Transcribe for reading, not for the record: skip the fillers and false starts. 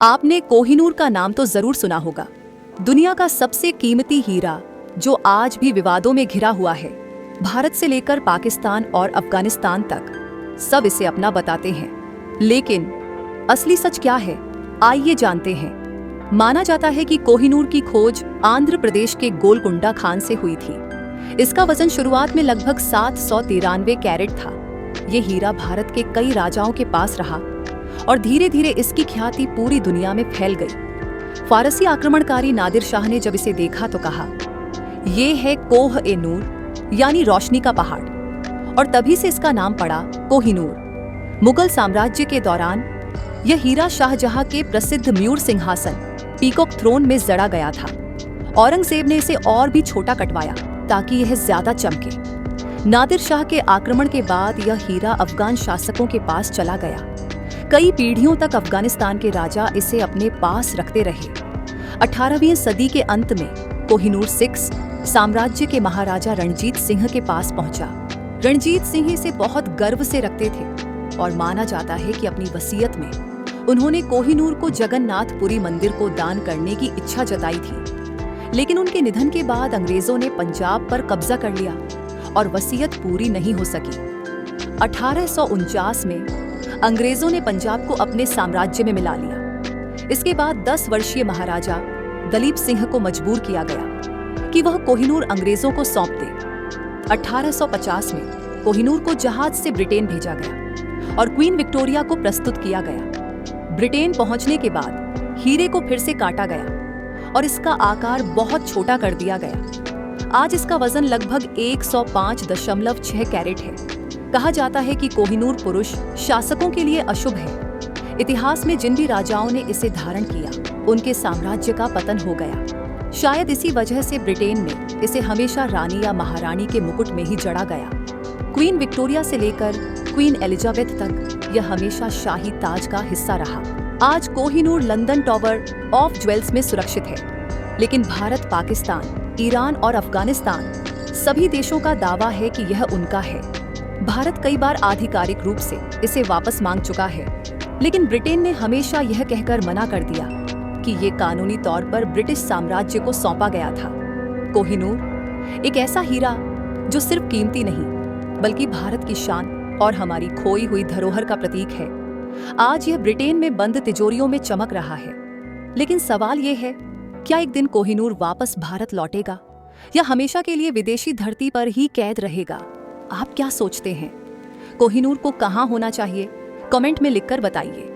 आपने कोहिनूर का नाम तो जरूर सुना होगा। दुनिया का सबसे कीमती हीरा जो आज भी विवादों में घिरा हुआ है। भारत से लेकर पाकिस्तान और अफगानिस्तान तक सब इसे अपना बताते हैं, लेकिन असली सच क्या है, आइए जानते हैं। माना जाता है कि कोहिनूर की खोज आंध्र प्रदेश के गोलकुंडा खान से हुई थी। इसका वजन शुरुआत में लगभग 793 कैरेट था। ये हीरा भारत के कई राजाओं के पास रहा और धीरे धीरे इसकी ख्याति पूरी दुनिया में फैल गई। फारसी आक्रमणकारी नादिर शाह ने जब इसे देखा तो कहा, ये है कोह-ए-नूर यानी रोशनी का पहाड़, और तभी से इसका नाम पड़ा कोहिनूर। मुगल साम्राज्य के दौरान यह हीरा शाहजहां के प्रसिद्ध म्यूर सिंहासन पीकॉक थ्रोन में जड़ा गया था। औरंगजेब ने इसे और भी छोटा कटवाया ताकि यह ज्यादा चमके। नादिर शाह के आक्रमण के बाद यह हीरा अफगान शासकों के पास चला गया। कई पीढ़ियों तक अफगानिस्तान के राजा इसे अपने पास रखते रहे। 18वीं सदी के अंत में कोहिनूर 6 साम्राज्य के महाराजा रणजीत सिंह के पास पहुंचा। रणजीत सिंह इसे बहुत गर्व से रखते थे और माना जाता है कि अपनी वसीयत में उन्होंने कोहिनूर को जगन्नाथपुरी मंदिर को दान करने की इच्छा जताई थी। लेकिन उनके निधन के बाद अंग्रेजों ने पंजाब पर कब्जा कर लिया और वसीयत पूरी नहीं हो सकी। 1849 में अंग्रेजों ने पंजाब को अपने साम्राज्य में मिला लिया। इसके बाद 10 वर्षीय महाराजा दलीप सिंह को मजबूर किया गया कि वह कोहिनूर अंग्रेजों को सौंप दे। 1850 में कोहिनूर को जहाज से ब्रिटेन भेजा गया और क्वीन विक्टोरिया को प्रस्तुत किया गया। ब्रिटेन पहुंचने के बाद हीरे को फिर से काटा गया और इसका आकार बहुत छोटा कर दिया गया। आज इसका वजन लगभग 105.6 कैरेट है। कहा जाता है कि कोहिनूर पुरुष शासकों के लिए अशुभ है। इतिहास में जिन भी राजाओं ने इसे धारण किया, उनके साम्राज्य का पतन हो गया। शायद इसी वजह से ब्रिटेन में इसे हमेशा रानी या महारानी के मुकुट में ही जड़ा गया। क्वीन विक्टोरिया से लेकर क्वीन एलिजाबेथ तक यह हमेशा शाही ताज का हिस्सा रहा। आज Kohinoor London tower of jewels में सुरक्षित है, लेकिन भारत, पाकिस्तान, ईरान और अफगानिस्तान सभी देशों का दावा है कि यह उनका है। भारत कई बार आधिकारिक रूप से इसे वापस मांग चुका है, लेकिन ब्रिटेन ने हमेशा यह कहकर मना कर दिया कि ये कानूनी तौर पर ब्रिटिश साम्राज्य को सौंपा गया था। कोहिनूर एक ऐसा हीरा जो सिर्फ कीमती नहीं, बल्कि भारत की शान और हमारी खोई हुई धरोहर का प्रतीक है। आज यह ब्रिटेन में बंद तिजोरियों में चमक रहा है, लेकिन सवाल यह है, क्या एक दिन कोहिनूर वापस भारत लौटेगा या हमेशा के लिए विदेशी धरती पर ही कैद रहेगा? आप क्या सोचते हैं? कोहिनूर को कहाँ होना चाहिए? कमेंट में लिखकर बताइए।